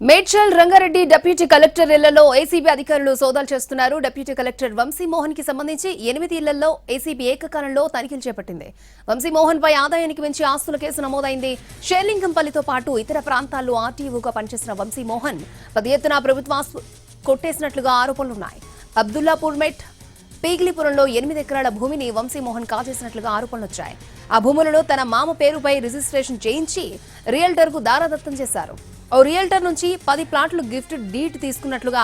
Medchal Rangareddy deputy collector ఇళ్లలో ACB అధికారులు సోదాలు చేస్తున్నారు. డిప్యూటీ కలెక్టర్ వంశీమోహన్ కి సంబంధించి 8 ఇళ్లలో ఏసీబీ ఏకకాలంలో తనిఖీలు చేపట్టింది. వంశీమోహన్ పై ఆదాయానికి మించి ఆస్తుల కేసు నమోదైంది. షేర్లింగంపల్లితో పాటు ఇతర ప్రాంతాల్లో ఆర్టీఓగా పనిచేసిన వంశీమోహన్ పెద్ద ఎత్తున ప్రభుత్వ కొట్టేసినట్లుగా ఆరోపణలున్నాయి. అబ్దుల్లాపూర్ మెట్ పీగిలిపురంలో 8 ఎకరాల భూమిని వంశీమోహన్ కాజేసినట్లుగా ఆరోపణలొచ్చాయి. ఆ భూములను తన మామ పేరుపై రిజిస్ట్రేషన్ చేయించి రియల్టర్కు దారాదత్తం చేశారు. ఓ రియల్టర్ నుంచి 10 ప్లాట్లు గిఫ్ట్ డీడ్ తీసుకున్నట్లుగా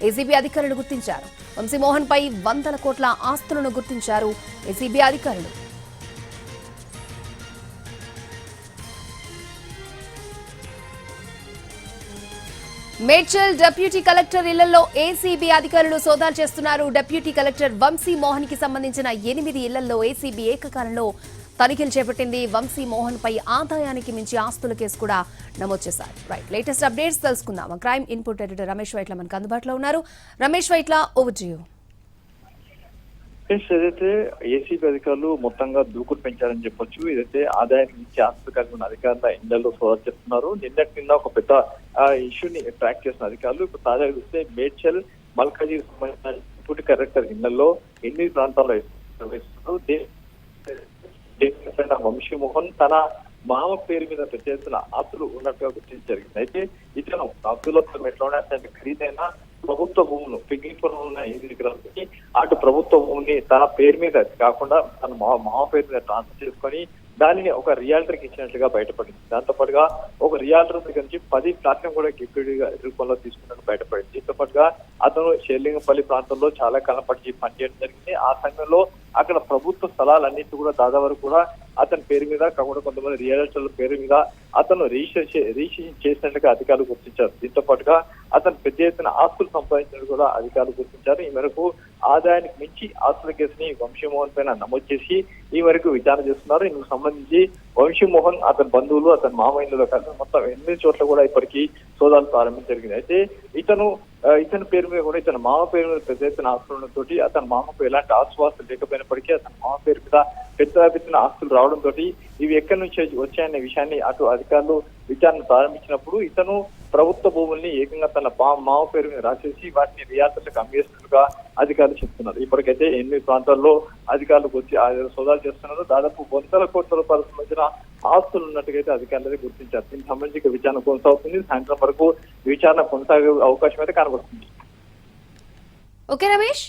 ఏసీబీ అధికారులు గుర్తించారు. వంశీమోహన్ పై 100 కోట్ల ఆస్తులను గుర్తించారు ఏసీబీ అధికారులు. మేడ్చల్ డిప్యూటీ కలెక్టర్ ఇళ్లలో ఏసీబీ అధికారులు సోదాలు చేస్తున్నారు. డిప్యూటీ కలెక్టర్ వంశీమోహన్ కి సంబంధించిన 8 ఇళ్లలో ఏసీబీ ఏకకాలంలో తనిఖీలు చేపట్టింది. వంశీమోహన్ పై ఆదాయానికి మించి ఆస్తుల కేసు కూడా నమోదు చేశారు. రైట్, లేటెస్ట్ అప్డేట్స్ తెలుసుకుందాం. Crime input editor Ramesh Vaitla మనకు అందుబాటులో ఉన్నారు. Ramesh Vaitla, over to you. ఏదైతే ఏసీబీ అధికారులు మొత్తంగా దూకుడు పెంచారని చెప్పొచ్చు. ఏదైతే ఆదాయానికి మించి ఆస్తులు కలిగి ఉన్న అధికారుల ఇళ్లలో సోదాలు చేస్తున్నారు. నిన్న ఒక పెద్ద ఇష్యూని ట్రాక్ చేసిన అధికారులు ఇప్పుడు తాజాగా చూస్తే మేడ్చల్ మల్కాజీ సంబంధించిన డిప్యూటీ కలెక్టర్ ఇళ్లలో 8 ప్రాంతాల్లో వేస్తున్నారు. వంశీమోహన్ తన మామ పేరు మీద పెద్ద ఎత్తున ఆస్తులు ఉన్నట్టుగా గుర్తించి జరిగింది. అయితే ఇతను అబ్దుల్లాపూర్ మెట్లోనే అతని ఖరీదైన ప్రభుత్వ భూములు పిగిలిపురం ఉన్న 8 ఎకరాలకి అటు ప్రభుత్వ భూమిని తన పేరు మీద కాకుండా తన మామ పేరు మీద ట్రాన్స్ఫర్ చేసుకొని దానిని ఒక రియాల్టర్కి ఇచ్చినట్లుగా బయటపడింది. దాంతో పాటుగా ఒక రియాల్టర్ దగ్గర నుంచి 10 ప్లాట్లను కూడా గిఫ్ట్గా రూపంలో తీసుకున్నట్టు బయటపడింది. దీంతో పాటుగా అతను షేర్లింగంపల్లి ప్రాంతంలో చాలా కాలం పాటు పనిచేయడం జరిగింది. ఆ సమయంలో అక్కడ ప్రభుత్వ స్థలాలన్నింటి కూడా దాదాపు వరకు కూడా అతని పేరు మీద కాకుండా కొంతమంది రియల్టర్ల పేరు మీద అతను రిజిస్ట్రేషన్ చేసినట్టుగా అధికారులు గుర్తించారు. దీంతో పాటుగా అతను పెద్ద ఎత్తున ఆస్తులు సంపాదించినట్టు కూడా అధికారులు గుర్తించారు. ఈ మేరకు ఆదాయానికి మించి ఆస్తుల కేసుని వంశీమోహన్ పైన నమోదు చేసి ఈ వరకు విచారణ చేస్తున్నారు. ఇందుకు సంబంధించి వంశీమోహన్ అతని బంధువులు అతని మామయ్యలో కలిసి మొత్తం 8 చోట్ల కూడా ఇప్పటికీ సోదాలు ప్రారంభించడం జరిగింది. అయితే ఇతని పేరు మీద కూడా ఇతని మామ పేరు మీద పెద్ద ఎత్తున ఆస్తులతో అతని మామకు ఎలాంటి ఆస్తువాస్తులు లేకపోయినప్పటికీ అతని మామ పేరు మీద పెద్ద ఆస్తులు రావడంతో ఇవి ఎక్కడి నుంచి వచ్చాయనే విషయాన్ని అటు అధికారులు విచారణ ప్రారంభించినప్పుడు ఇతను ప్రభుత్వ భూముల్ని ఏకంగా తన మామ పేరు మీద రాసేసి వాటిని రియాల్టర్లకు అమ్మేస్తున్నట్టుగా అధికారులు చెప్తున్నారు. ఇప్పటికైతే 8 ప్రాంతాల్లో అధికారులు వచ్చి సోదాలు చేస్తున్నారు. దాదాపు 100 కోట్ల రూపాయలకు సంబంధించిన ఆస్తులు ఉన్నట్టుగా అధికారులు గుర్తించారు. దీనికి సంబంధించి విచారణ కొనసాగుతుంది. సాయంత్రం వరకు విచారణ కొనసాగే అవకాశం అయితే కనబడుతుంది. ఓకే రమేష్.